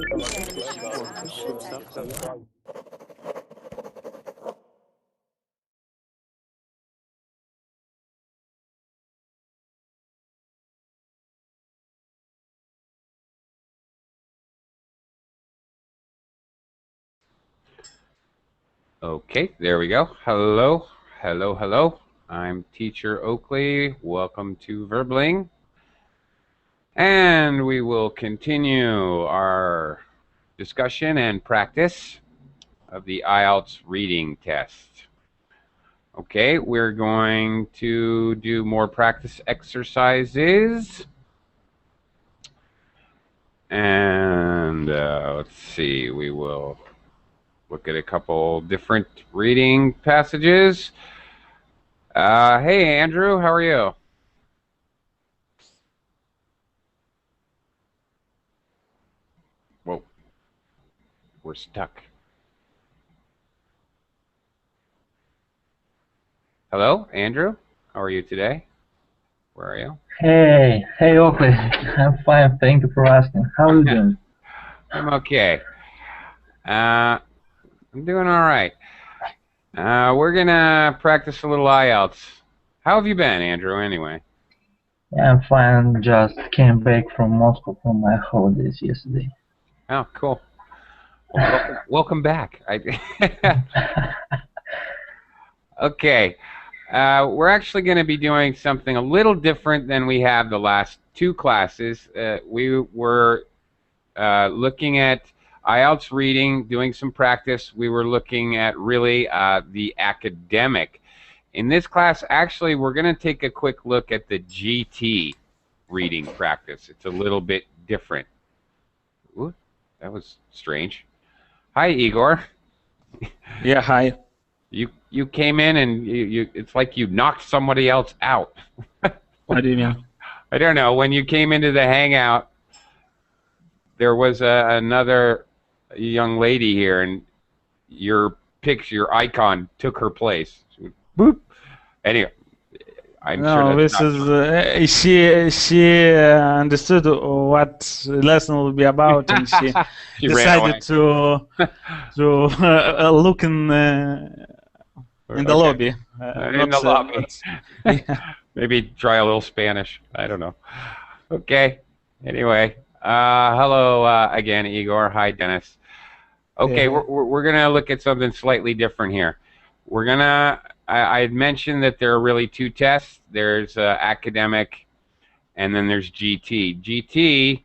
Okay, there we go. Hello, hello, hello. I'm Teacher Oakley. Welcome to Verbling. And we will continue our discussion and practice of the IELTS reading test. Okay, we're going to do more practice exercises. And let's see, we will look at a couple different reading passages. Hey, Andrew, how are you? Whoa, we're stuck. Hello, Andrew, how are you today? Where are you? Hey, Oakley. I'm fine. Thank you for asking. How are you doing? I'm okay. I'm doing all right. We're gonna practice a little IELTS. How have you been, Andrew, anyway? Yeah, I'm fine. Just came back from Moscow from my holidays yesterday. Oh, cool. Well, welcome back. Okay. We're actually going to be doing something a little different than we have the last two classes. We were looking at IELTS reading, doing some practice. We were looking at really the academic. In this class, actually, we're going to take a quick look at the GT reading practice. It's a little bit different. Ooh, that was strange. Hi, Igor. Yeah, hi. You came in and you it's like you knocked somebody else out. What do you mean? I don't know. When you came into the hangout, there was another young lady here, and your picture, your icon, took her place. Boop. Anyway, I'm sure that's this is she understood what lesson will be about, and she she ran away. decided to look in the lobby. In the lobby. Yeah. Maybe try a little Spanish. I don't know. Okay. Anyway, hello again, Igor. Hi, Dennis. Okay, Yeah. we're gonna look at something slightly different here. We're gonna. I had mentioned that there are really two tests. There's academic, and then there's GT. GT,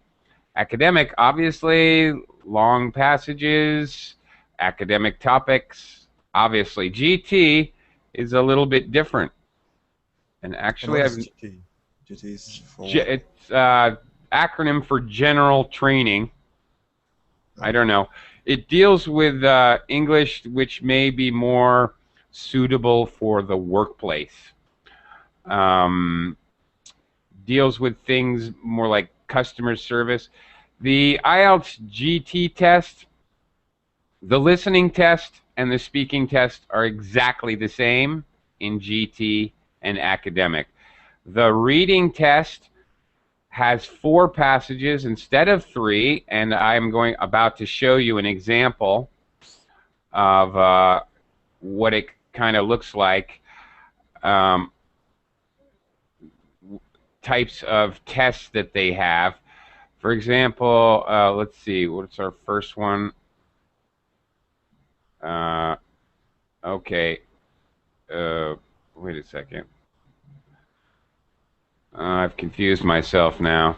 academic, obviously long passages, academic topics. Obviously, GT is a little bit different. And actually, what is GT? GT is for it's acronym for General Training. I don't know. It deals with English, which may be more suitable for the workplace. Deals with things more like customer service. The IELTS GT test, the listening test and the speaking test are exactly the same in GT and academic. The reading test has 4 passages instead of 3, and I'm about to show you an example of what it kind of looks like. Types of tests that they have. For example, let's see, what's our first one? Okay. Wait a second. I've confused myself now.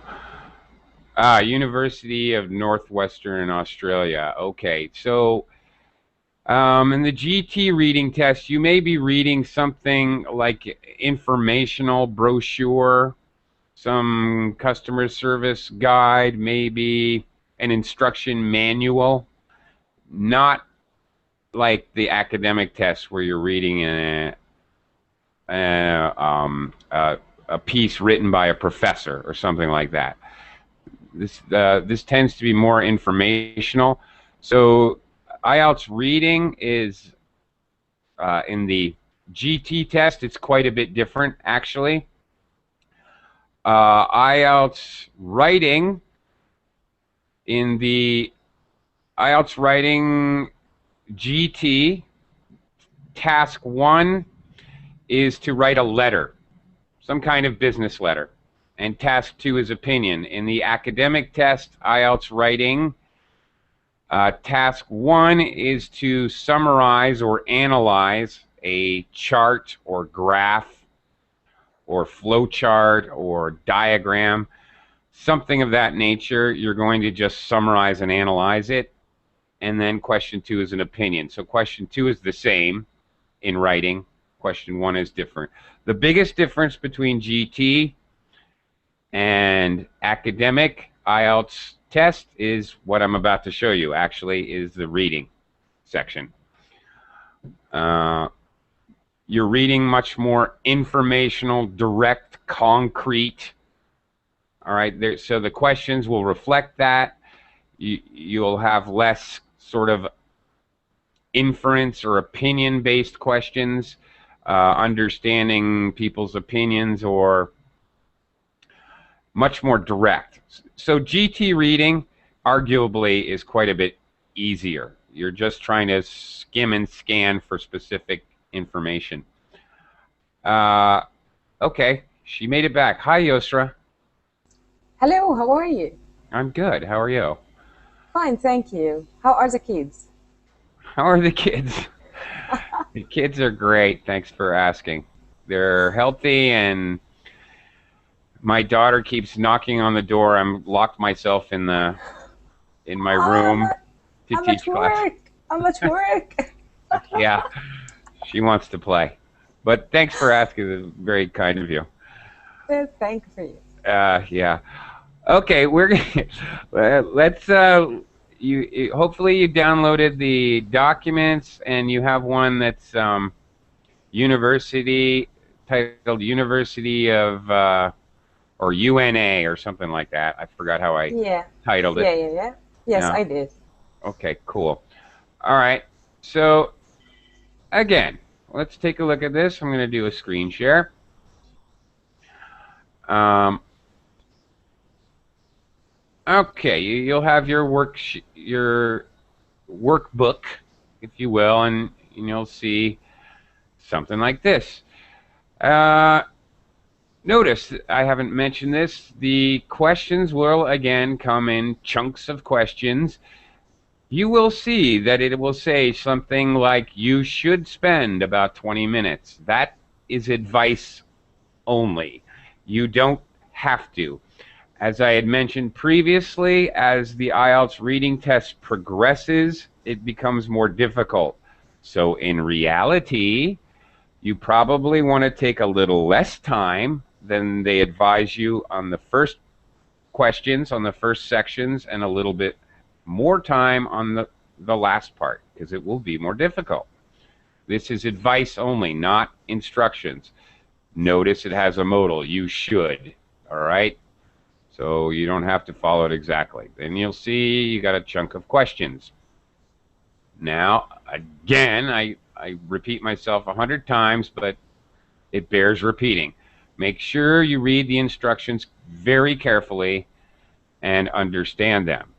University of Northwestern Australia. Okay, so in the GT reading test, you may be reading something like informational brochure, some customer service guide, maybe an instruction manual, not like the academic test where you're reading a piece written by a professor or something like that. This tends to be more informational. So IELTS reading is in the GT test, it's quite a bit different actually. IELTS writing in the IELTS Writing GT, task 1 is to write a letter, some kind of business letter. And task 2 is opinion. In the academic test, IELTS Writing, task 1 is to summarize or analyze a chart or graph or flow chart or diagram, something of that nature. You're going to just summarize and analyze it. And then question 2 is an opinion. So question 2 is the same in writing. Question 1 is different. The biggest difference between GT and academic IELTS test is what I'm about to show you, actually, is the reading section. You're reading much more informational, direct, concrete. All right, so the questions will reflect that. You'll have less sort of inference or opinion-based questions, understanding people's opinions, or much more direct. So GT reading arguably is quite a bit easier. You're just trying to skim and scan for specific information. Okay, she made it back. Hi, Yosra. Hello, how are you? I'm good. How are you? Fine, thank you. How are the kids? How are the kids? The kids are great. Thanks for asking. They're healthy, and my daughter keeps knocking on the door. I'm locked myself in my room to teach class. I'm at work. Yeah, she wants to play. But thanks for asking. It's very kind of you. Thank you for you. Yeah. Okay, we're let's. Hopefully you downloaded the documents, and you have one that's university, titled University of or UNA or something like that. I forgot how I titled it. Yeah. Yes, Yeah. I did. Okay, cool. All right. So again, let's take a look at this. I'm going to do a screen share. Okay, you'll have your workbook, if you will, and you'll see something like this. Notice, I haven't mentioned this, the questions will again come in chunks of questions. You will see that it will say something like, you should spend about 20 minutes. That is advice only. You don't have to. As I had mentioned previously, as the IELTS reading test progresses, it becomes more difficult. So in reality, you probably want to take a little less time than they advise you on the first questions, on the first sections, and a little bit more time on the last part, because it will be more difficult. This is advice only, not instructions. Notice it has a modal, you should, all right? So you don't have to follow it exactly. Then you'll see you got a chunk of questions. Now, again, I repeat myself 100 times, but it bears repeating. Make sure you read the instructions very carefully and understand them.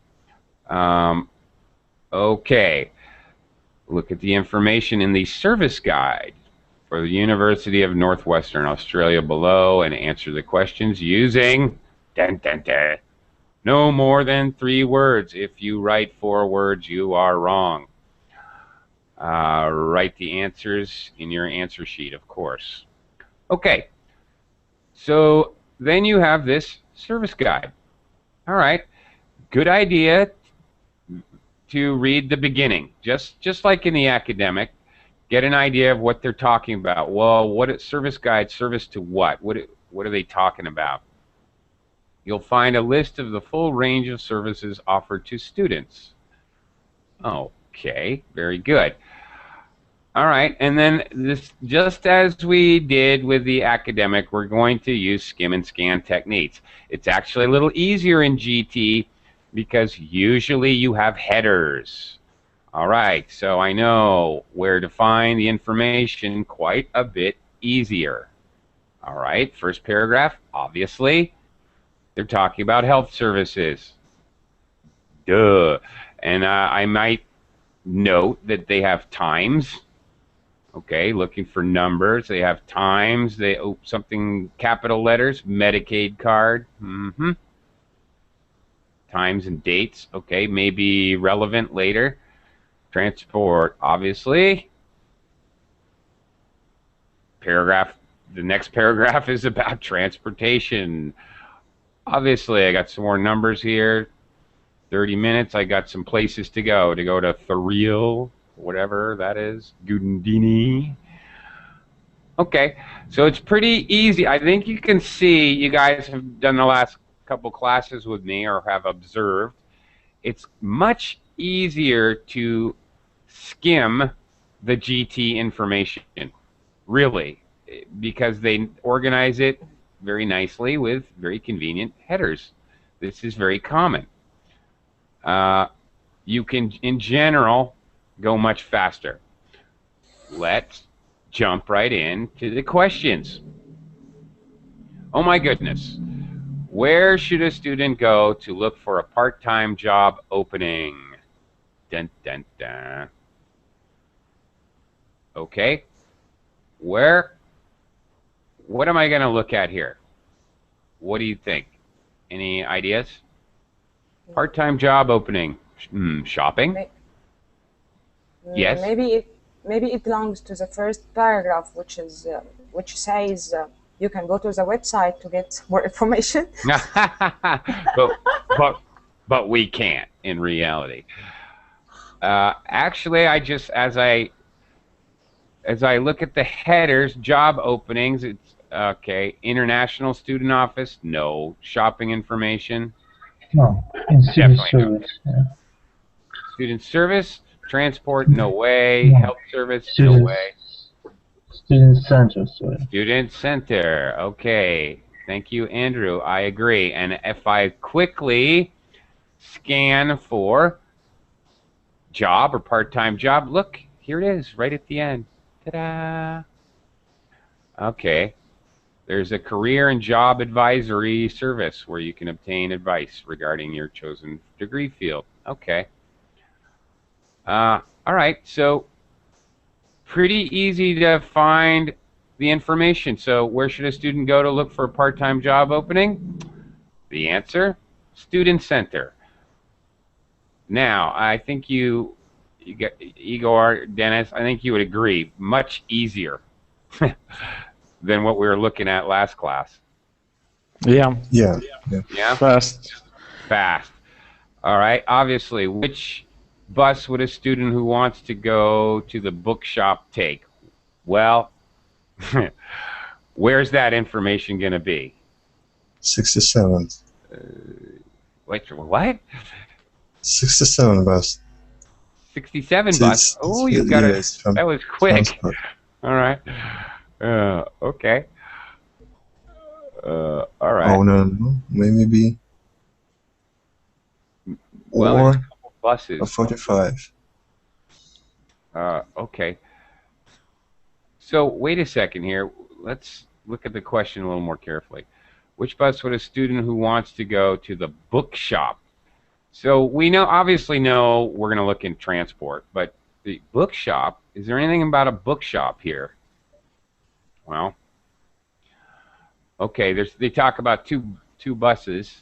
Okay, look at the information in the service guide for the University of Northwestern Australia below and answer the questions using no more than 3 words. If you write 4 words, you are wrong. Write the answers in your answer sheet, of course. Okay, so then you have this service guide. All right, good idea to read the beginning, just like in the academic. Get an idea of what they're talking about. Well, what is service guide? Service to what? What are they talking about? You'll find a list of the full range of services offered to students. Okay, very good. All right, and then this, just as we did with the academic, we're going to use skim and scan techniques. It's actually a little easier in GT because usually you have headers. All right, so I know where to find the information quite a bit easier. All right, first paragraph, obviously, they're talking about health services. Duh. And And I might note that they have times. Okay, looking for numbers. They have times. They something capital letters. Medicaid card. Times and dates. Okay, maybe relevant later. Transport, obviously. Paragraph. The next paragraph is about transportation. Obviously, I got some more numbers here. 30 minutes. I got some places to go. To Thuril, whatever that is. Gundini. Okay, so it's pretty easy. I think you can see, you guys have done the last couple classes with me or have observed. It's much easier to skim the GT information, really, because they organize it very nicely with very convenient headers. This is very common. You can, in general, go much faster. Let's jump right into the questions. Oh my goodness. Where should a student go to look for a part-time job opening? Dun, dun, dun. Okay. What am I going to look at here? What do you think? Any ideas? Part-time job opening. Shopping? Yes. Maybe it belongs to the first paragraph, which says you can go to the website to get more information. but we can't in reality. Actually, as I look at the headers, job openings, it's okay. International Student Office, no. Shopping information, No. In student definitely no. service. Yeah. Student service, transport, no way. No. Health service, Student, no way. Student center, sorry. Student center, okay. Thank you, Andrew. I agree. And if I quickly scan for job or part-time job, look, here it is, right at the end. Ta-da! Okay. There's a career and job advisory service where you can obtain advice regarding your chosen degree field. Okay. All right. So pretty easy to find the information. So where should a student go to look for a part-time job opening? The answer, Student Center. Now, I think you got Igor, Dennis, I think you would agree, much easier than what we were looking at last class. Yeah. Yeah. Yeah? Fast. Fast. All right. Obviously, which bus would a student who wants to go to the bookshop take? Well, where's that information going to be? 67. Wait, what? 67 bus. 67 bus. Oh, you got it. That was quick. Transport. All right. Okay. All right. Oh, no. Maybe. Well, Or there's a couple buses. a 45. Okay. So wait a second here. Let's look at the question a little more carefully. Which bus would a student who wants to go to the bookshop? So we obviously know we're going to look in transport, but the bookshop, is there anything about a bookshop here? Well, okay, they talk about two buses.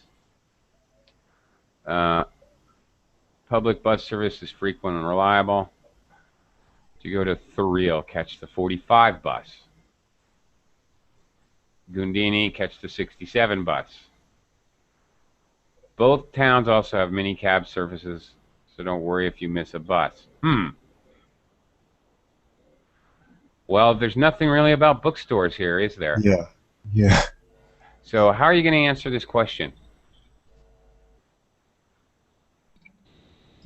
Public bus service is frequent and reliable. To go to Thuril, catch the 45 bus. Gundini, catch the 67 bus. Both towns also have mini cab services, so don't worry if you miss a bus. Well, there's nothing really about bookstores here, is there? Yeah. So how are you going to answer this question?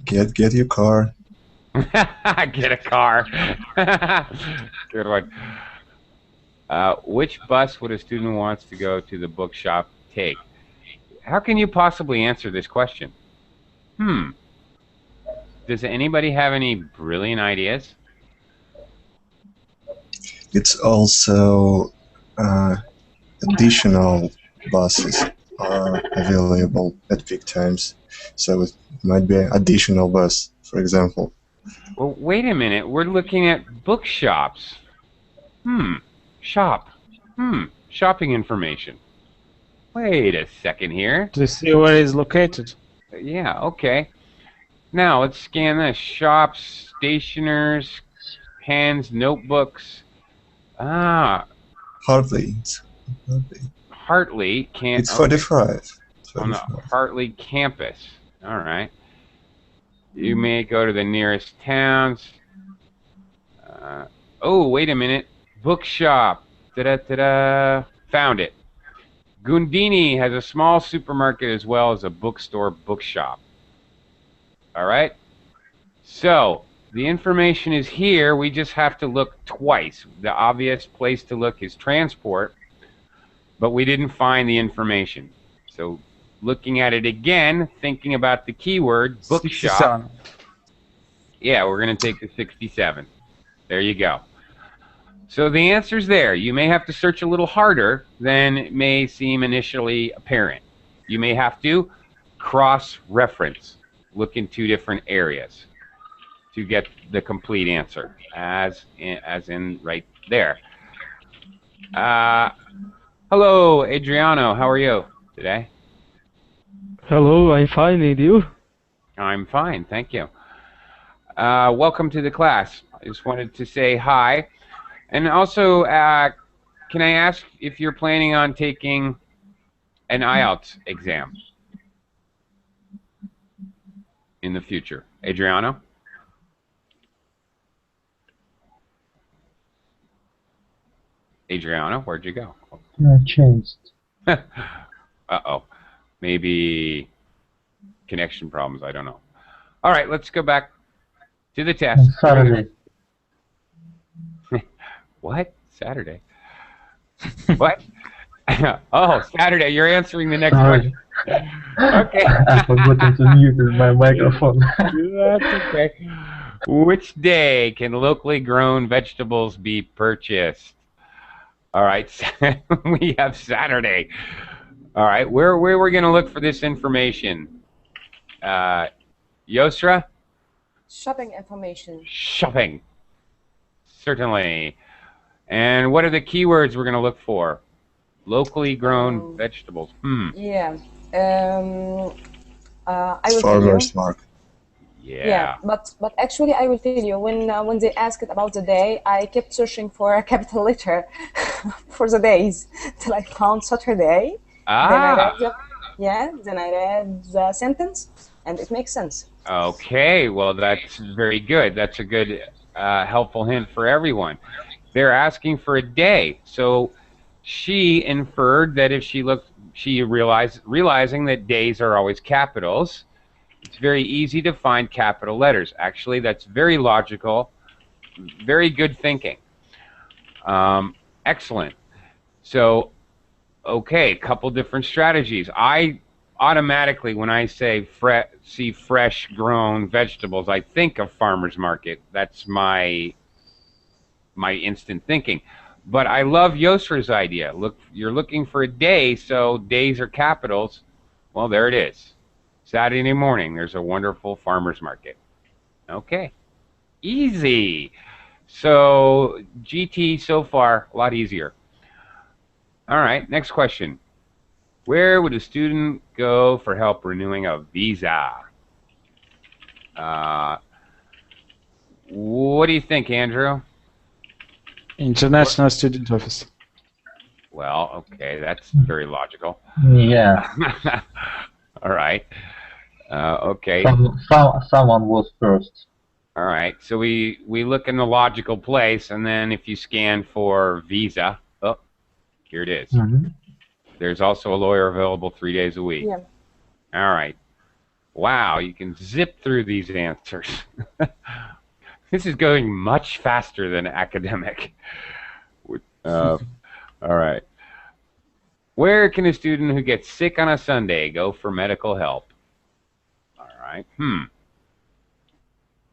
Get your car. Get a car. Good one. Which bus would a student who wants to go to the bookshop take? How can you possibly answer this question? Does anybody have any brilliant ideas? It's also additional buses are available at peak times. So it might be an additional bus, for example. Well, wait a minute. We're looking at bookshops. Shop. Shopping information. Wait a second here. To see where it's located. Yeah, okay. Now let's scan this. Shops, stationers, pens, notebooks. Hardly. Hartley can't. It's 45. On the Hartley campus. All right. You may go to the nearest towns. Oh, wait a minute. Bookshop. Da-da-da-da. Found it. Gundini has a small supermarket as well as a bookstore bookshop. All right. So the information is here. We just have to look twice. The obvious place to look is transport, but we didn't find the information. So looking at it again, thinking about the keyword bookshop. 67. Yeah, we're going to take the 67. There you go. So the answer's there. You may have to search a little harder than it may seem initially apparent. You may have to cross-reference, look in two different areas to get the complete answer, as in right there. Hello, Adriano. How are you today? Hello, I'm fine, and you? I'm fine, thank you. Welcome to the class. I just wanted to say hi. And also, can I ask if you're planning on taking an IELTS exam in the future? Adriano? Adriano, where'd you go? I changed. Uh-oh. Maybe connection problems, I don't know. All right, let's go back to the test. On Saturday. What? Saturday? What? Oh, Saturday. You're answering the next question. Okay. I forgot to mute my microphone. That's okay. Which day can locally grown vegetables be purchased? All right. We have Saturday. All right. Where we're going to look for this information? Yosra? Shopping information. Shopping. Certainly. And what are the keywords we're going to look for? Locally grown vegetables. Yeah. I will tell you. Farmer's market. Yeah. But actually I will tell you, when they asked about the day, I kept searching for a capital letter for the days till I found Saturday. Then I read the sentence, and it makes sense. Okay, well that's very good. That's a good helpful hint for everyone. They're asking for a day, so she inferred that if she realizing that days are always capitals, it's very easy to find capital letters. Actually, that's very logical, very good thinking. Excellent. So, okay, a couple different strategies. I automatically, when I say see fresh grown vegetables, I think of farmer's market. That's my instant thinking. But I love Yosra's idea. Look, you're looking for a day, so days are capitals. Well, there it is. Saturday morning, there's a wonderful farmer's market. Okay. Easy. So GT so far, a lot easier. All right, next question. Where would a student go for help renewing a visa? What do you think, Andrew? International Student Office. Well, okay, that's very logical. Yeah. All right. Okay. Someone was first. All right. So we look in the logical place, and then if you scan for visa, oh, here it is. There's also a lawyer available 3 days a week. Yeah. All right. Wow, you can zip through these answers. This is going much faster than academic. All right. Where can a student who gets sick on a Sunday go for medical help? All right.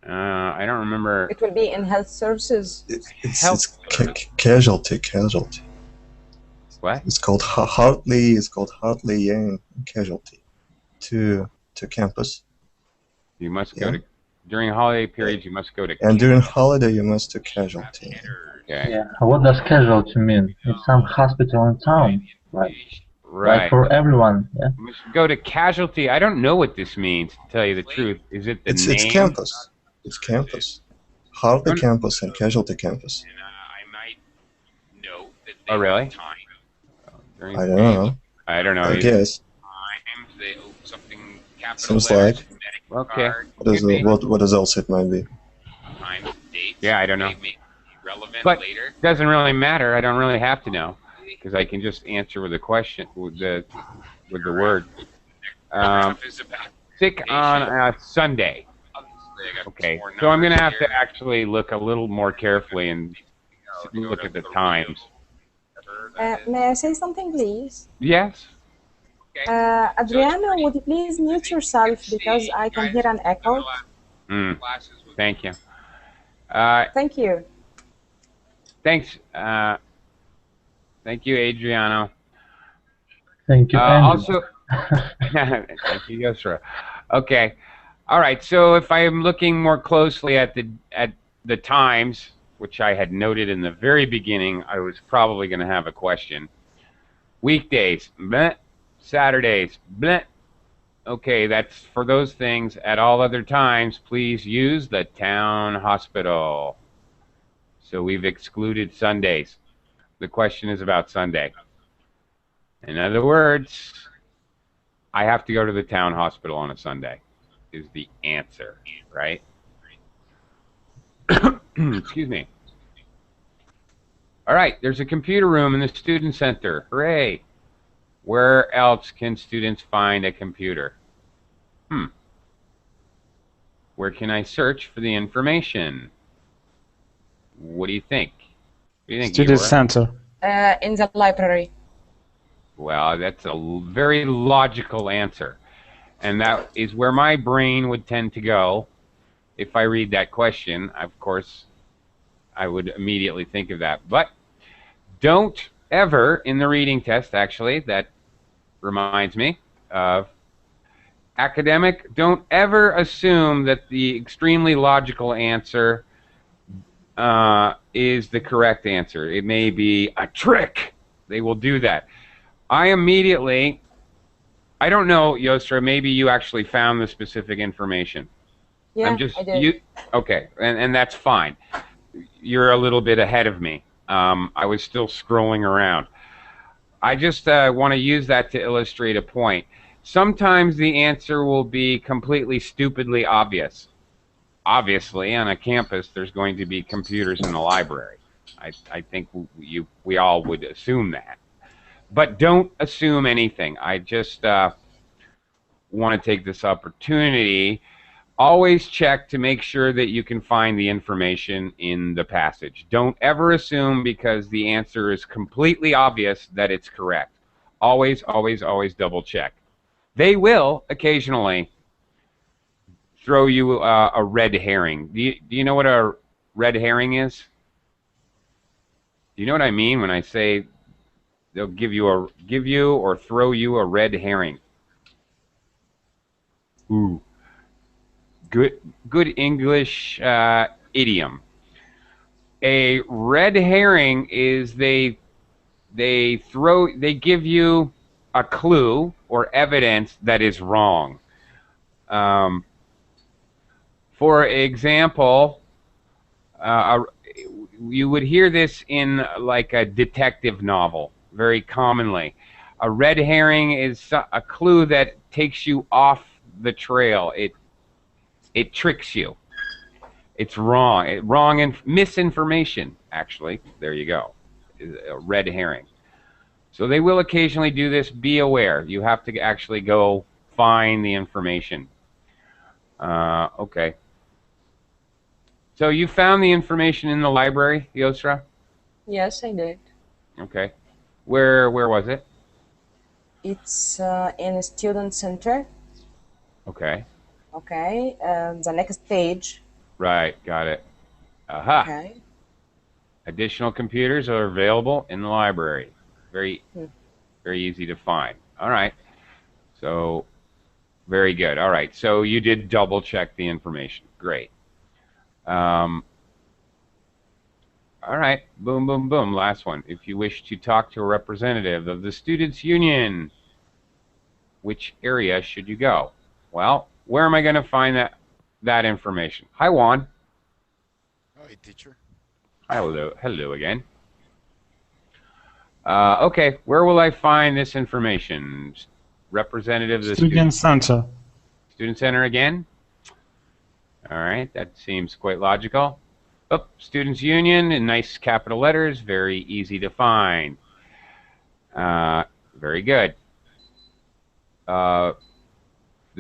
I don't remember. It will be in health services. It's casualty. What? It's called Hartley. It's called Hartley and Casualty. Two to campus. You must go to, during holiday periods, you must go to And during holiday, you must to Casualty. Okay. Yeah. What does casualty mean? It's some hospital in town, right? Like Right. for everyone. Yeah. You must go to Casualty. I don't know what this means, to tell you the truth. Is it the It's name? campus. It's campus. Harvey campus and Casualty campus. Oh, really? I don't know. I don't know. I either. guess. Seems like. Okay. What else it might be? Yeah, I don't know. But it doesn't really matter. I don't really have to know because I can just answer with a question with the word. Sick on a Sunday. Okay, so I'm gonna have to actually look a little more carefully and look at the times. May I say something, please? Yes. Adriano, would you please mute yourself because I can hear an echo? Thank you. Thank you. Thanks. Thank you, Adriano. Thank you. Andrew. Also, thank you, Yosra. Okay. All right. So if I am looking more closely at the times, which I had noted in the very beginning, I was probably going to have a question. Weekdays, bleh. Saturdays, bleh. Okay, that's for those things. At all other times, please use the town hospital. So we've excluded Sundays. The question is about Sunday. In other words, I have to go to the town hospital on a Sunday, is the answer, right? Excuse me. All right, there's a computer room in the student center. Hooray. Where else can students find a computer? Where can I search for the information? What do you think? What do you think, Student Igor? center. In the library. Well, that's a very logical answer. And that is where my brain would tend to go if I read that question. Of course, I would immediately think of that. But don't ever, in the reading test, actually, that reminds me of academic, don't ever assume that the extremely logical answer is the correct answer. It may be a trick. They will do that. I don't know, Yostra, maybe you actually found the specific information. Yeah, I did. Okay, and that's fine. You're a little bit ahead of me. I was still scrolling around. I just want to use that to illustrate a point. Sometimes the answer will be completely stupidly obvious. Obviously, on a campus, there's going to be computers in the library. I think we all would assume that. But don't assume anything. I just want to take this opportunity. Always check to make sure that you can find the information in the passage. Don't ever assume because the answer is completely obvious that it's correct. Always, always, always double check. They will occasionally throw you a red herring. Do you know what a red herring is? Do you know what I mean when I say they'll give you or throw you a red herring? Ooh. Good English idiom. A red herring is they give you a clue or evidence that is wrong. For example, you would hear this in like a detective novel very commonly. A red herring is a clue that takes you off the trail. It tricks you. It's wrong. Wrong and misinformation, actually. There you go. A red herring. So they will occasionally do this. Be aware. You have to actually go find the information. Okay. So you found the information in the library, Yosra? Yes, I did. Okay. Where was it? It's in a student center. Okay. Okay. The next page. Right. Got it. Aha. Okay. Additional computers are available in the library. Very easy to find. All right. So Very good. All right. So you did double check the information. Great. All right. Boom, boom, boom. Last one. If you wish to talk to a representative of the Students' Union, which area should you go? Well, where am I going to find that information? Hi, Juan. Hi, teacher. Hello. Hello again. Okay. Where will I find this information? Representative of the Student Center. Student Center again? All right, that seems quite logical. Oh, Students' Union in nice capital letters, very easy to find. Very good. The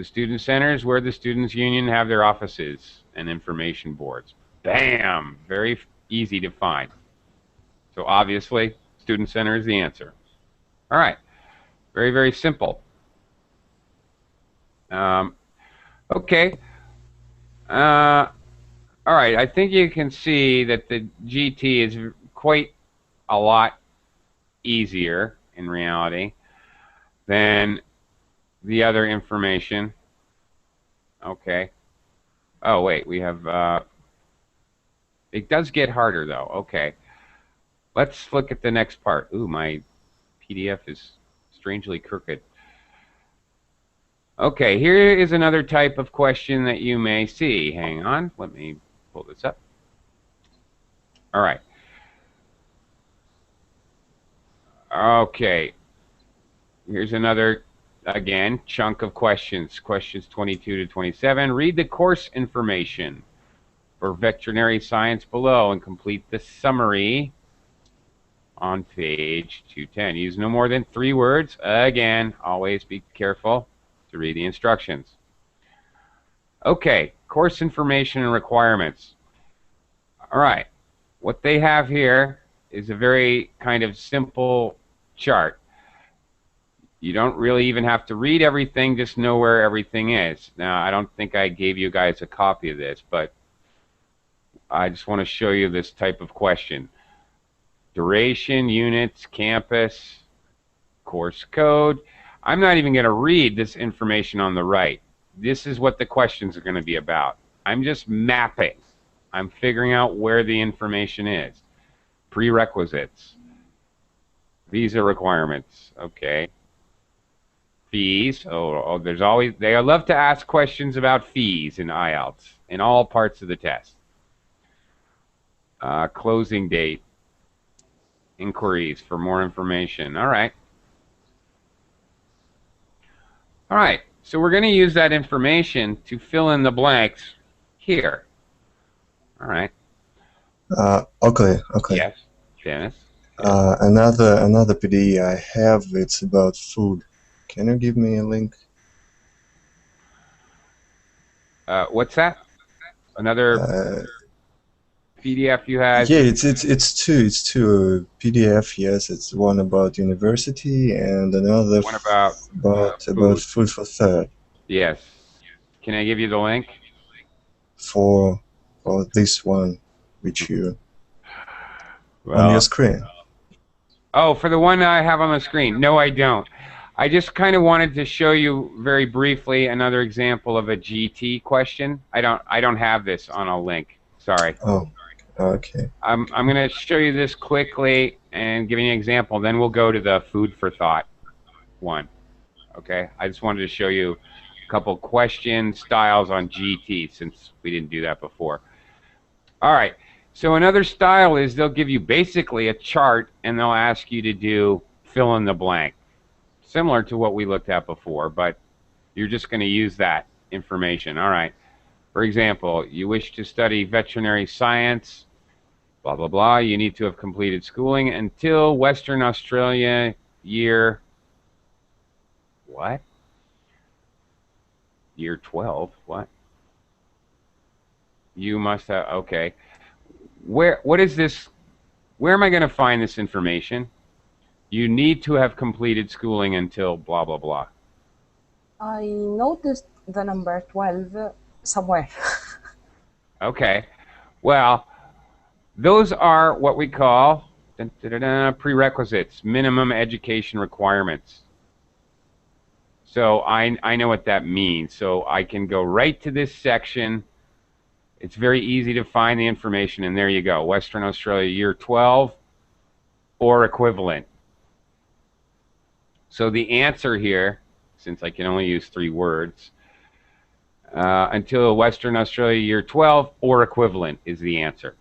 Student Centers where the Students' Union have their offices and information boards. Bam! Very easy to find. So obviously, Student Center is the answer. All right. Very, very simple. Okay. All right. I think you can see that the GT is quite a lot easier in reality than the other information. Okay. Oh, wait. We have... it does get harder, though. Okay. Let's look at the next part. Ooh, my PDF is strangely crooked. Okay, here is another type of question that you may see. Hang on, let me pull this up. All right. Okay, here's another, again, chunk of questions. Questions 22 to 27. Read the course information for veterinary science below and complete the summary on page 210. Use no more than 3 words. Again, always be careful to read the instructions. Okay, course information and requirements. All right, what they have here is a very kind of simple chart. You don't really even have to read everything, just know where everything is. Now, I don't think I gave you guys a copy of this, but I just want to show you this type of question. Duration, units, campus, course code. I'm not even going to read this information on the right. This is what the questions are going to be about. I'm just mapping. I'm figuring out where the information is. Prerequisites. Visa requirements. Okay. Fees. Oh, there's always, they love to ask questions about fees in IELTS in all parts of the test. Closing date. Inquiries for more information. All right. All right, so we're going to use that information to fill in the blanks here. All right. Okay. Yes, Dennis. Another PD I have, it's about food. Can you give me a link? What's that? Another PDF you had? Yeah, it's two PDF. Yes, it's one about university and another One about food for third. Yes. Can I give you the link? For this one, which you on your screen. Oh, for the one I have on the screen. No, I don't. I just kind of wanted to show you very briefly another example of a GT question. I don't have this on a link. Sorry. Oh. Okay. I'm going to show you this quickly and give you an example. Then we'll go to the food for thought one. Okay. I just wanted to show you a couple question styles on GT since we didn't do that before. All right. So another style is they'll give you basically a chart and they'll ask you to do fill in the blank, similar to what we looked at before, but you're just going to use that information. All right. For example, you wish to study veterinary science, blah, blah, blah. You need to have completed schooling until Western Australia year, what? Year 12, what? You must have, okay. What is this? Where am I going to find this information? You need to have completed schooling until blah, blah, blah. I noticed the number 12 somewhere. Okay. Well, those are what we call prerequisites, minimum education requirements. So I know what that means. So I can go right to this section. It's very easy to find the information, and there you go. Western Australia, year 12, or equivalent. So the answer here, since I can only use 3 words, until Western Australia, year 12, or equivalent is the answer.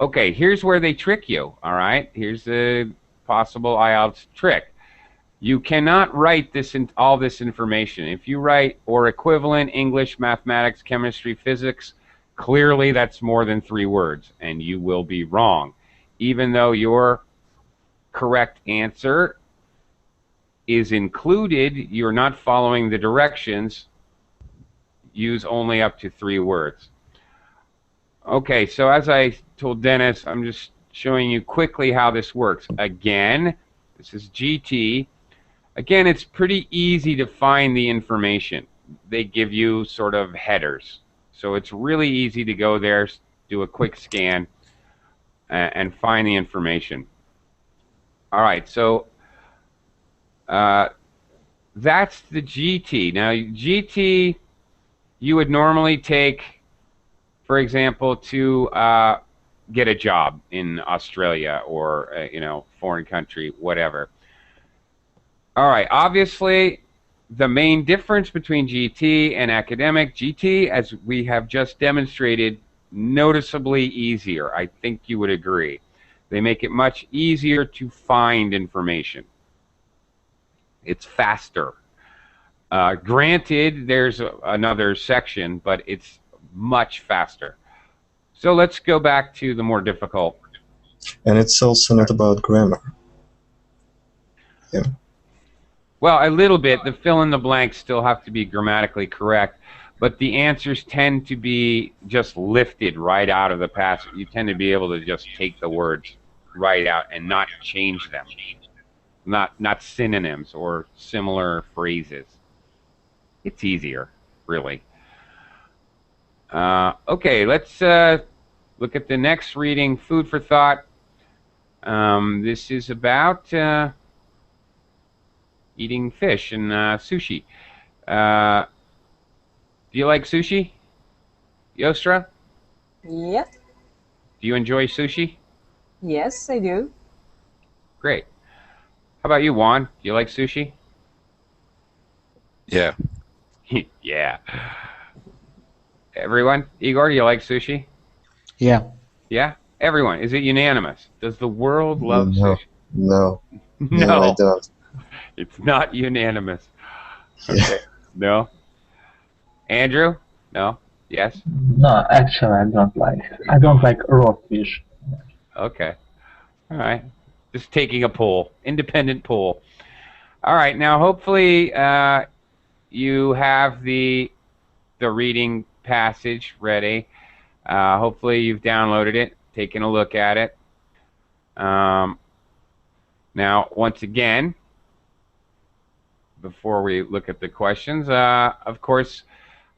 Okay, here's where they trick you, all right? Here's a possible IELTS trick. You cannot write all this information. If you write or equivalent, English, mathematics, chemistry, physics, clearly that's more than 3 words, and you will be wrong. Even though your correct answer is included, you're not following the directions. Use only up to 3 words. Okay, so as I told Dennis, I'm just showing you quickly how this works. Again, this is GT. Again, it's pretty easy to find the information. They give you sort of headers. So it's really easy to go there, do a quick scan, and find the information. All right, so that's the GT. Now, GT, you would normally take, for example, to get a job in Australia or foreign country, whatever. All right, obviously, the main difference between GT and academic, GT, as we have just demonstrated, noticeably easier. I think you would agree. They make it much easier to find information. It's faster. Granted, there's another section, but it's much faster. So let's go back to the more difficult. And it's also not about grammar. Yeah. Well, a little bit. The fill in the blanks still have to be grammatically correct, but the answers tend to be just lifted right out of the passage. You tend to be able to just take the words right out and not change them. Not synonyms or similar phrases. It's easier, really. Okay, let's look at the next reading, Food for Thought. This is about eating fish and sushi. Do you like sushi, Yostra? Yeah. Do you enjoy sushi? Yes, I do. Great. How about you, Juan? Do you like sushi? Yeah. Yeah. Everyone? Igor, do you like sushi? Yeah. Yeah? Everyone. Is it unanimous? Does the world love No, sushi? no, No. no, I don't. It's not unanimous. Yeah. Okay. No? Andrew? No? Yes? No, actually, I don't like raw fish. Okay. All right. Just taking a poll. Independent poll. All right. Now, hopefully, you have the reading passage ready. Hopefully, you've downloaded it, taken a look at it. Now, once again, before we look at the questions, of course,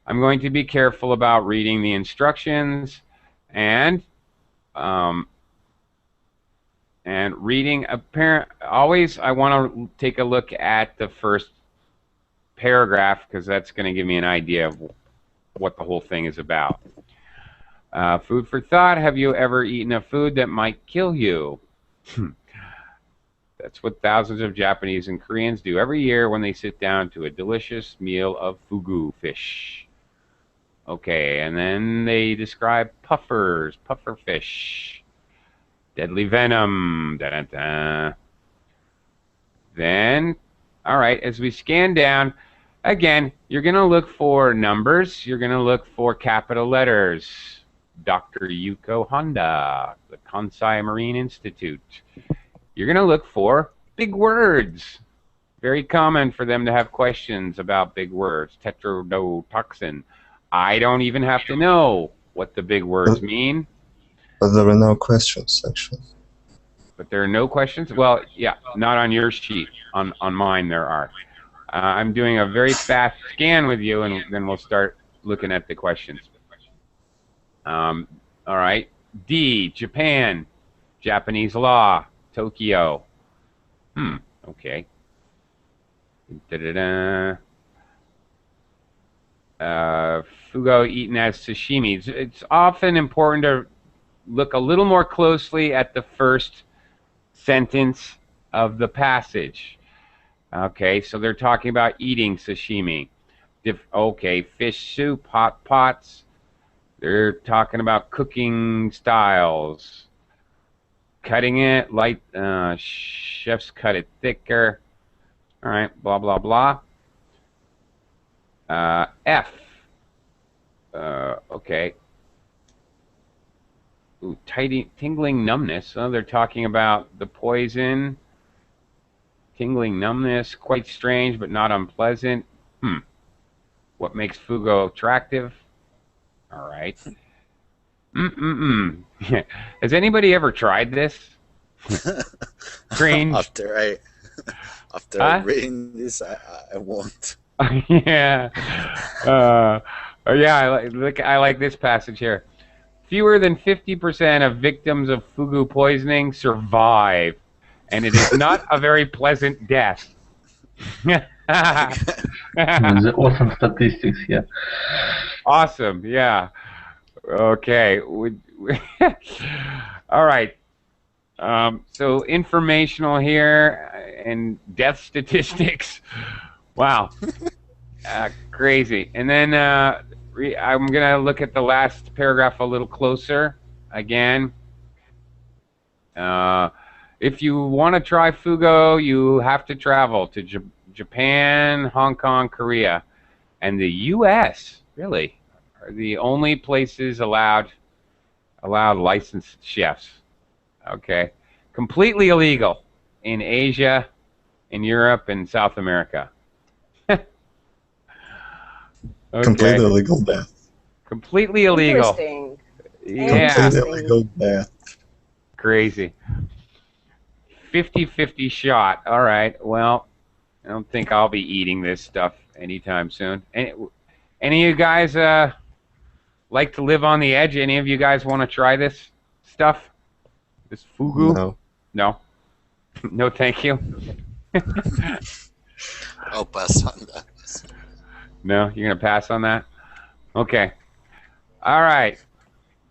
I'm going to be careful about reading the instructions and reading always I want to take a look at the first paragraph because that's going to give me an idea of what the whole thing is about. Food for thought. Have you ever eaten a food that might kill you? That's what thousands of Japanese and Koreans do every year when they sit down to a delicious meal of fugu fish. Okay, and then they describe puffers, puffer fish, deadly venom. Da, da, da. Then, all right, as we scan down, again, you're going to look for numbers. You're going to look for capital letters. Dr. Yuko Honda, the Kansai Marine Institute. You're going to look for big words. Very common for them to have questions about big words. Tetrodotoxin. I don't even have to know what the big words mean. But there are no questions, actually. But there are no questions? Well, yeah, not on your sheet. On mine there are. I'm doing a very fast scan with you, and then we'll start looking at the questions. All right. D, Japan, Japanese law, Tokyo. Okay. Da-da-da. Fugo eaten as sashimi. It's often important to look a little more closely at the first sentence of the passage. Okay, so they're talking about eating sashimi. Okay, fish soup, hot pots. They're talking about cooking styles. Cutting it, light, chefs cut it thicker. All right, blah, blah, blah. F. Okay. Ooh, tingling numbness. Oh, they're talking about the poison. Tingling numbness, quite strange but not unpleasant. What makes Fugo attractive? All right. Has anybody ever tried this? Strange. After reading this, I won't. Yeah. Yeah. I like this passage here. Fewer than 50% of victims of fugu poisoning survive, and it is not a very pleasant death. The awesome statistics here. Awesome. Yeah. Okay. All right. So informational here and death statistics. Wow. Crazy. And then I'm going to look at the last paragraph a little closer again. If you want to try Fugo, you have to travel to Japan, Hong Kong, Korea, and the U.S. really are the only places allowed licensed chefs. Okay. Completely illegal in Asia, in Europe, and South America. Okay. Completely illegal death. Completely illegal. Interesting. Yeah. Completely illegal death. Crazy. 50-50 shot. All right. Well, I don't think I'll be eating this stuff anytime soon. Any of you guys like to live on the edge? Any of you guys want to try this stuff? This fugu? No. No? No, thank you. I'll pass on that. No? You're going to pass on that? Okay. All right.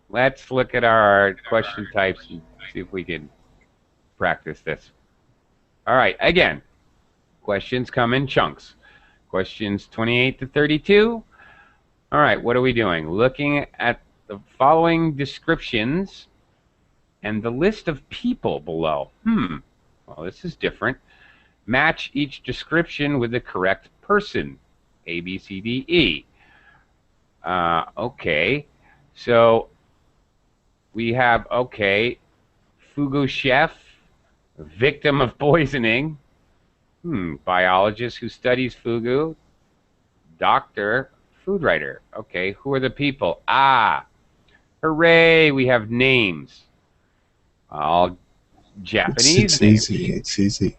Let's look at our question types and see if we can practice this. All right. Again, questions come in chunks. Questions 28 to 32. All right. What are we doing? Looking at the following descriptions and the list of people below. Well, this is different. Match each description with the correct person. A, B, C, D, E. Okay. So we have, okay, fugu chef, victim of poisoning, biologist who studies fugu, doctor, food writer. Okay, who are the people? Hooray, we have names. All Japanese It's names. easy. It's easy.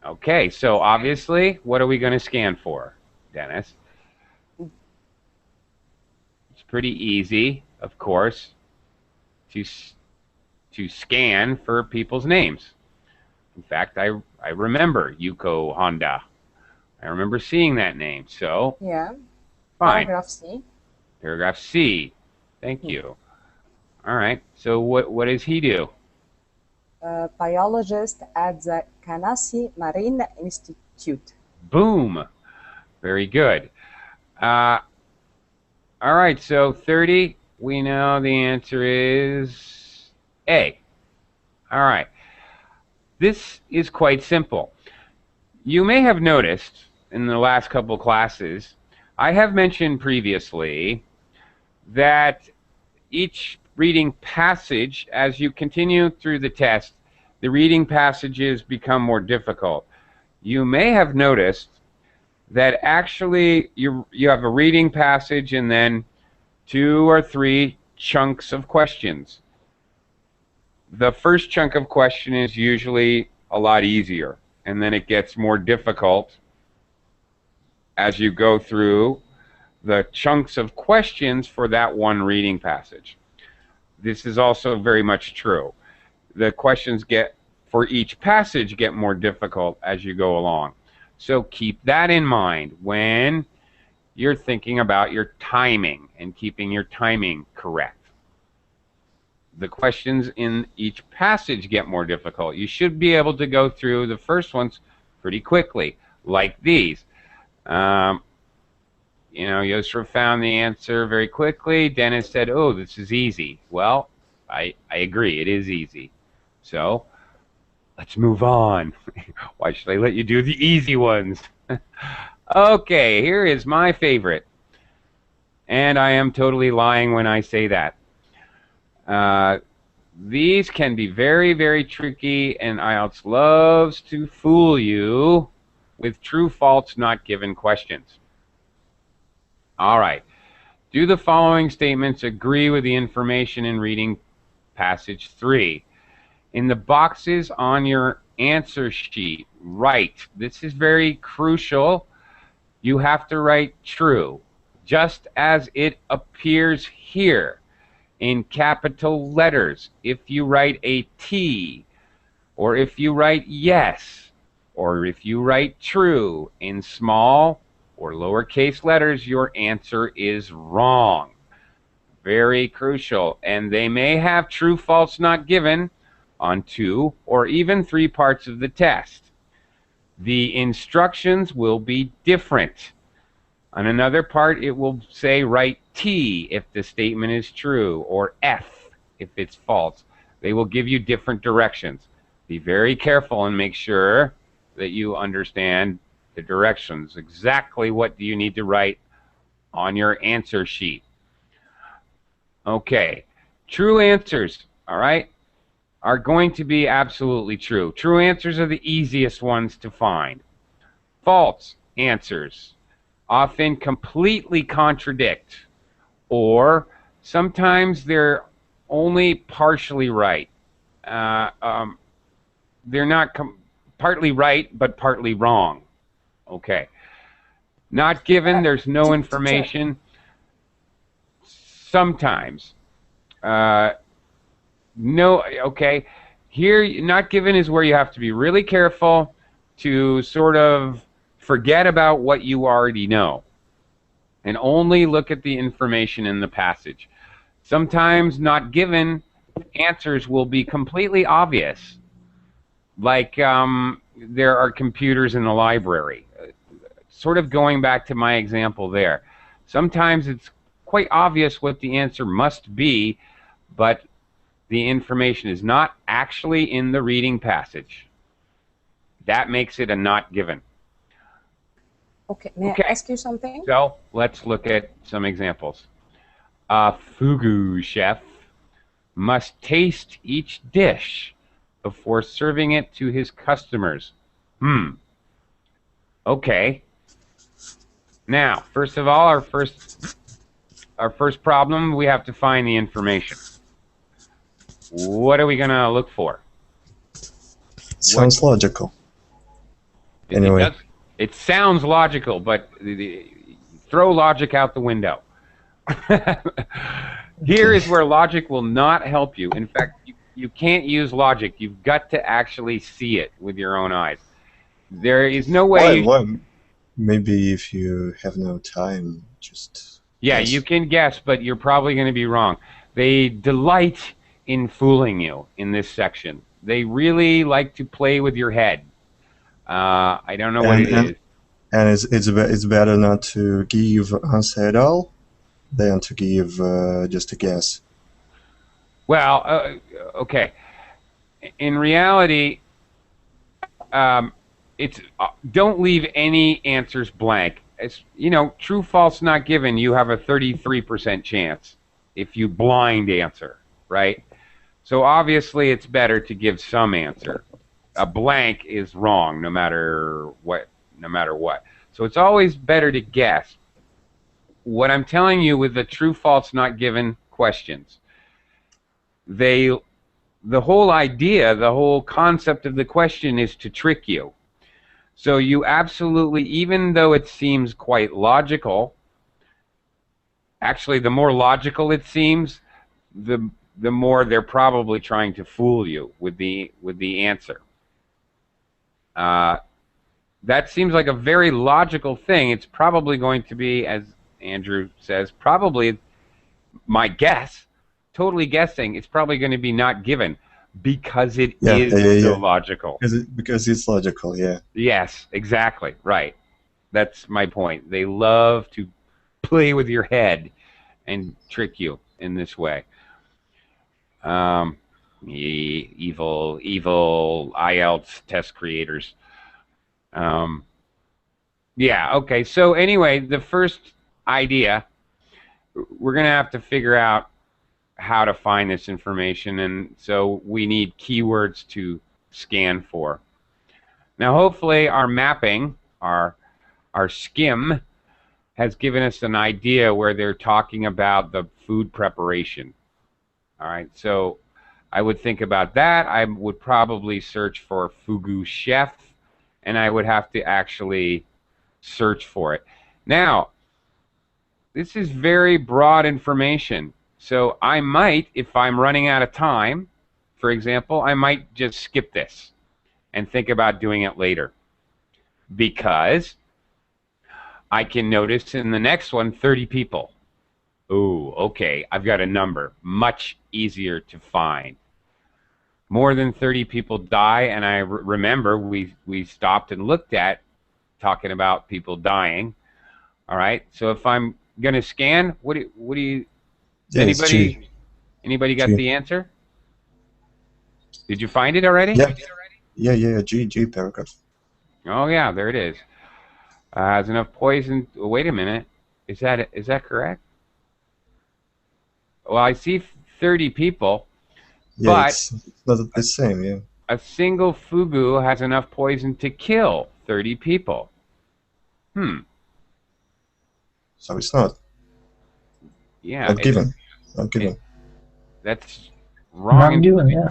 Okay, so obviously, what are we going to scan for, Dennis? It's pretty easy, of course, to scan for people's names. In fact, I remember Yuko Honda. I remember seeing that name. So, Yeah. fine. Paragraph C. Paragraph C. Thank you. All right. So what does he do? Biologist at the Kanasi Marine Institute. Boom. Very good. All right. So 30. We know the answer is A. All right. This is quite simple. You may have noticed in the last couple classes, I have mentioned previously that each reading passage, as you continue through the test, the reading passages become more difficult. You may have noticed that actually you have a reading passage and then 2 or 3 chunks of questions. The first chunk of question is usually a lot easier, and then it gets more difficult as you go through the chunks of questions for that one reading passage. This is also very much true. The questions for each passage get more difficult as you go along. So keep that in mind when you're thinking about your timing and keeping your timing correct. The questions in each passage get more difficult. You should be able to go through the first ones pretty quickly, like these. You know, Yosra found the answer very quickly. Dennis said, oh, this is easy. Well, I agree, it is easy. So, let's move on. Why should I let you do the easy ones? Okay, here is my favorite. And I am totally lying when I say that. These can be very, very tricky, and IELTS loves to fool you with true, false, not given questions. All right. Do the following statements agree with the information in reading passage 3? In the boxes on your answer sheet, write. This is very crucial. You have to write true, just as it appears here in capital letters. If you write a T, or if you write yes, or if you write true in small or lowercase letters, your answer is wrong. Very crucial. And they may have true, false, not given on 2 or even 3 parts of the test. The instructions will be different. On another part, it will say write T if the statement is true, or F if it's false. They will give you different directions. Be very careful and make sure that you understand the directions. Exactly what do you need to write on your answer sheet. Okay, true answers, all right, are going to be absolutely true. True answers are the easiest ones to find. False answers often completely contradict, or sometimes they're only partially right. They're not partly right, but partly wrong. Okay. Not given, there's no information. Sometimes. No, okay. Here, not given is where you have to be really careful to sort of forget about what you already know and only look at the information in the passage. Sometimes not given answers will be completely obvious. Like there are computers in the library. Sort of going back to my example there. Sometimes it's quite obvious what the answer must be, but the information is not actually in the reading passage. That makes it a not given. Okay, may I ask you something? So let's look at some examples. A fugu chef must taste each dish before serving it to his customers. Okay. Now, first of all, our first problem, we have to find the information. What are we going to look for? Sounds logical. Anyway. It sounds logical, but throw logic out the window. Here is where logic will not help you. In fact, you can't use logic. You've got to actually see it with your own eyes. There is no way... Why? Maybe if you have no time, just... Yeah, guess. you can guess, but you're probably going to be wrong. They delight in fooling you in this section. They really like to play with your head. I don't know what it is. And it's better not to give answer at all than to give just a guess. Well, okay. In reality, it's don't leave any answers blank. It's, you know, true, false, not given. You have a 33% chance if you blind answer, right? So obviously, it's better to give some answer. A blank is wrong, no matter what. So it's always better to guess. What I'm telling you with the true, false, not given questions, the whole idea, the whole concept of the question is to trick you. So you absolutely, even though it seems quite logical, actually the more logical it seems, the more they're probably trying to fool you with the answer. that seems like a very logical thing. It's probably going to be, as Andrew says, probably my guess, totally guessing, it's probably going to be not given because it is so logical. Because it's logical, yeah. Yes, exactly, right. That's my point. They love to play with your head and trick you in this way. Evil IELTS test creators. Yeah, okay. So anyway, the first idea, we're going to have to figure out how to find this information, and so we need keywords to scan for. Now, hopefully our mapping, our skim, has given us an idea where they're talking about the food preparation. All right, so I would think about that. I would probably search for fugu chef, and I would have to actually search for it. Now, this is very broad information, so I might, if I'm running out of time, for example, I might just skip this and think about doing it later, because I can notice in the next one 30 people. Ooh, okay, I've got a number. Much easier to find. More than 30 people die, and I remember we stopped and looked at talking about people dying. All right, so if I'm going to scan, what do you Yeah, anybody got the answer? Did you find it already? Yeah, G paragraph. Oh yeah, there it is. Has enough poison. Wait a minute. Is that correct? Well, I see 30 people, Yeah, but it's not the same, yeah. a single fugu has enough poison to kill 30 people. So it's not. Yeah. Not given. Not given. That's wrong. Not given, yeah.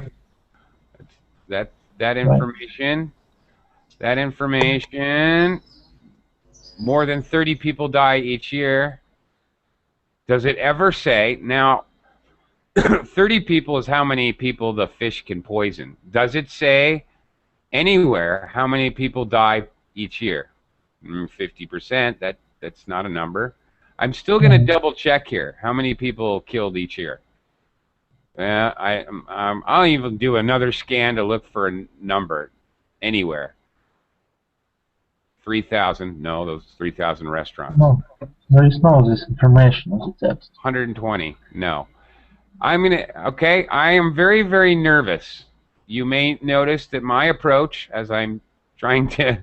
That information. That information. More than 30 people die each year. Does it ever say, now, 30 people is how many people the fish can poison. Does it say anywhere how many people die each year? 50%, that's not a number. I'm still going to double check here. How many people killed each year? I'll even do another scan to look for a number anywhere. 3,000. No, those 3,000 restaurants. No, there is no this information on the text. 120. No. Okay, I am very, very nervous. You may notice that my approach, as I'm trying to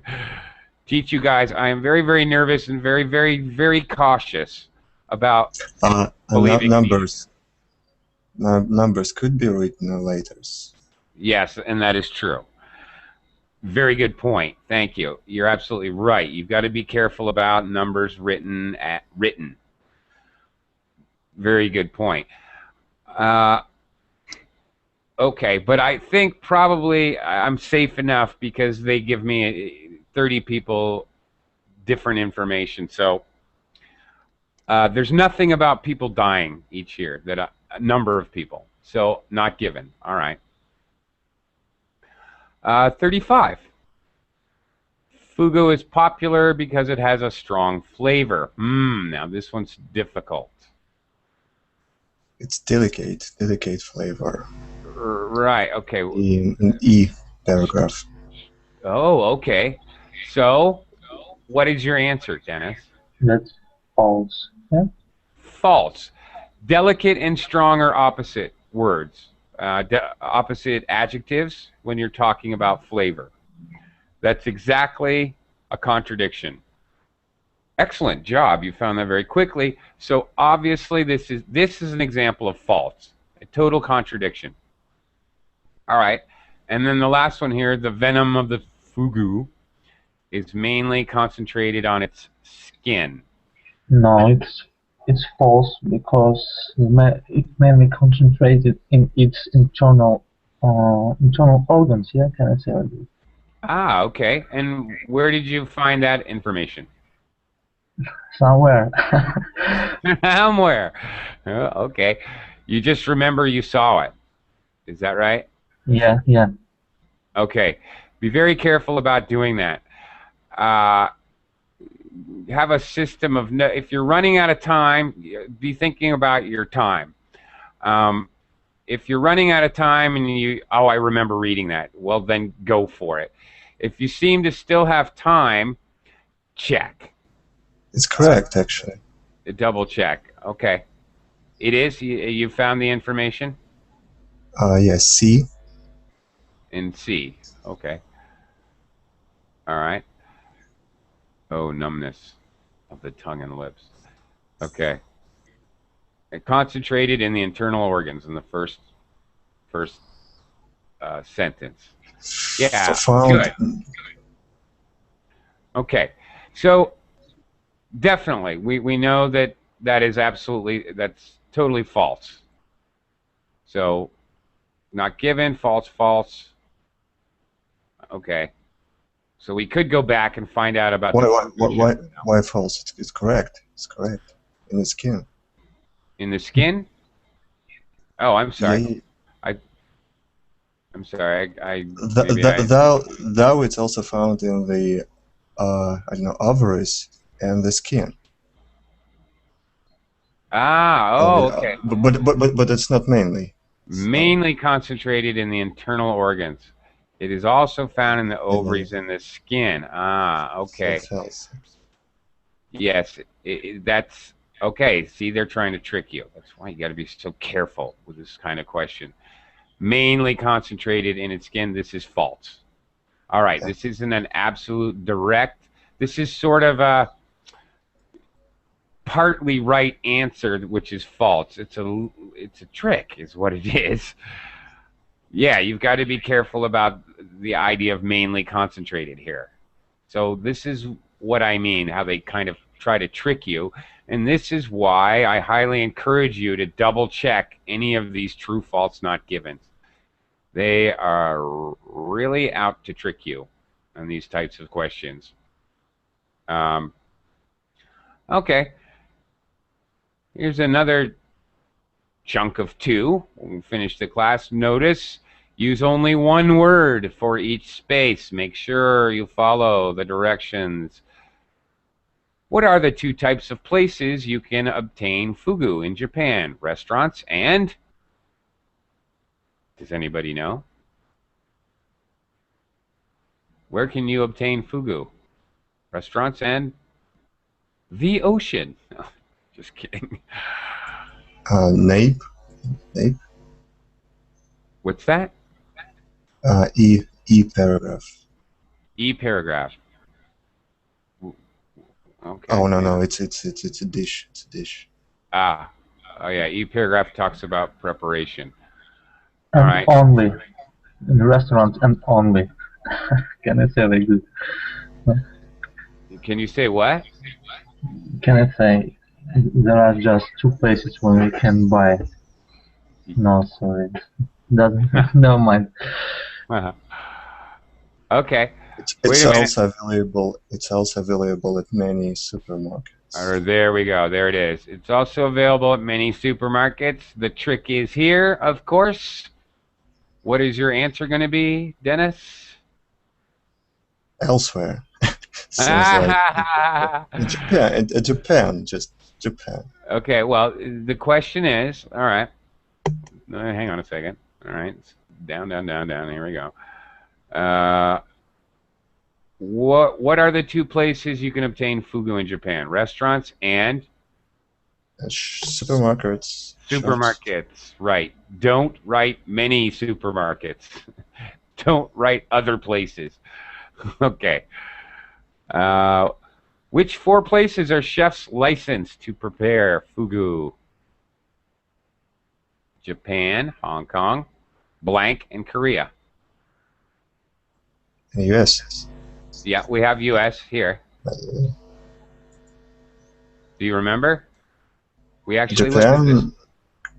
teach you guys, I am very, very nervous and very, very, very cautious about believing numbers. Numbers could be written in letters. Yes, and that is true. Very good point. Thank you. You're absolutely right. You've got to be careful about numbers written. Very good point. Okay, but I think probably I'm safe enough because they give me 30 people different information. So there's nothing about people dying each year, that a number of people. So not given. All right. 35. Fugu is popular because it has a strong flavor. Now this one's difficult. It's delicate flavor. Right, okay. In an E paragraph. Oh, okay. So, what is your answer, Dennis? That's false. Yeah? False. Delicate and strong are opposite words. Opposite adjectives when you're talking about flavor. That's exactly a contradiction. Excellent job. You found that very quickly. So obviously this is an example of false. A total contradiction. All right. And then the last one here, the venom of the fugu is mainly concentrated on its skin. No, it's false because it mainly concentrated in its internal organs. Yeah, can I say like this? Ah, okay. And where did you find that information? Somewhere. Somewhere. Okay. You just remember you saw it. Is that right? Yeah. Okay. Be very careful about doing that. have a system of if you're running out of time, be thinking about your time. If you're running out of time and I remember reading that, well, then go for it. If you seem to still have time, check. It's correct, actually. Double check. Okay. It is? You found the information? Yes, C. In C. Okay. All right. Oh, numbness of the tongue and lips. Okay. It concentrated in the internal organs in the first sentence. Yeah, Found. good. Okay. So definitely, we know that's totally false. So not given, false. Okay. So we could go back and find out about why false? It's correct. It's correct. In the skin. In the skin? Oh, I'm sorry. Yeah. I'm sorry. Though it's also found in the ovaries and the skin. Okay. But it's not mainly. Mainly concentrated in the internal organs. It is also found in the ovaries and the skin. Okay. Yes, that's okay. See, they're trying to trick you. That's why you got to be so careful with this kind of question. Mainly concentrated in its skin. This is false. All right. This isn't an absolute direct. This is sort of a partly right answer, which is false. It's a trick, is what it is. Yeah, you've got to be careful about the idea of mainly concentrated here. So this is what I mean, how they kind of try to trick you. And this is why I highly encourage you to double check any of these true, false, not givens. They are really out to trick you on these types of questions. Okay. Here's another chunk of 2. When we finish the class, notice use only one word for each space. Make sure you follow the directions. What are the 2 types of places you can obtain fugu in Japan? Restaurants and... Does anybody know? Where can you obtain fugu? Restaurants and the ocean. Oh, just kidding. Nape. What's that? E paragraph. E paragraph. Okay. Oh no, it's a dish. It's a dish. Oh yeah. E paragraph talks about preparation. And all right. Only in the restaurant and only. Can I say like this? Can you say what? Can I say there are just 2 places where we can buy? No, sorry. Doesn't. Never mind. Okay. It's also available. It's also available at many supermarkets. There we go. There it is. It's also available at many supermarkets. The trick is here, of course. What is your answer going to be, Dennis? Elsewhere. Like Japan, just Japan. Okay. Well, the question is, all right. Hang on a second. All right. Down. Here we go. What are the 2 places you can obtain fugu in Japan? Restaurants and supermarkets. Supermarkets, right. Don't write many supermarkets. Don't write other places. Okay. Which 4 places are chefs licensed to prepare fugu? Japan, Hong Kong, blank, and Korea. In the U.S. Yeah, we have U.S. here. Do you remember? We actually looked at this. Japan,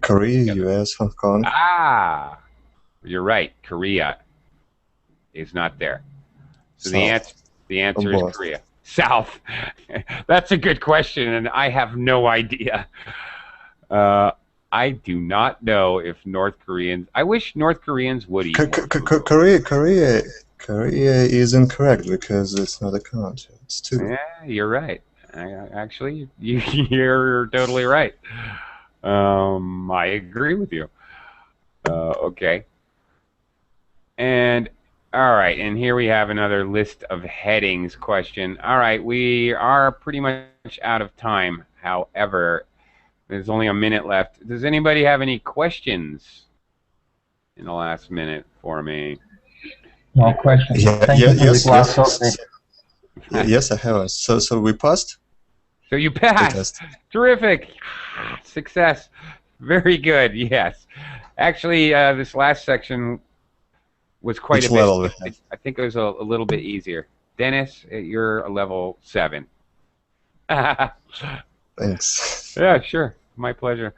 Korea, U.S., Hong Kong. You're right. Korea is not there. So South. the answer is Korea. South. That's a good question, and I have no idea. I do not know if North Koreans... I wish North Koreans would eat more food. Korea is incorrect because it's not a country. It's two. Yeah, you're right. Actually, you're totally right. I agree with you. Okay. And all right, and here we have another list of headings question. All right, we are pretty much out of time. However, there's only a minute left. Does anybody have any questions in the last minute for me? No question. Yeah, Thank you for the class topic. Yes, I have. So we passed So you the passed. test. Terrific. Success. Very good. Yes. Actually, this last section was quite Which a bit. level? I think it was a little bit easier. Dennis, you're a level 7. Thanks. Yeah, sure. My pleasure.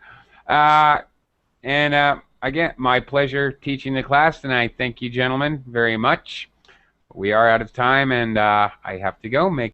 Again, my pleasure teaching the class tonight. Thank you, gentlemen, very much. We are out of time, and I have to go make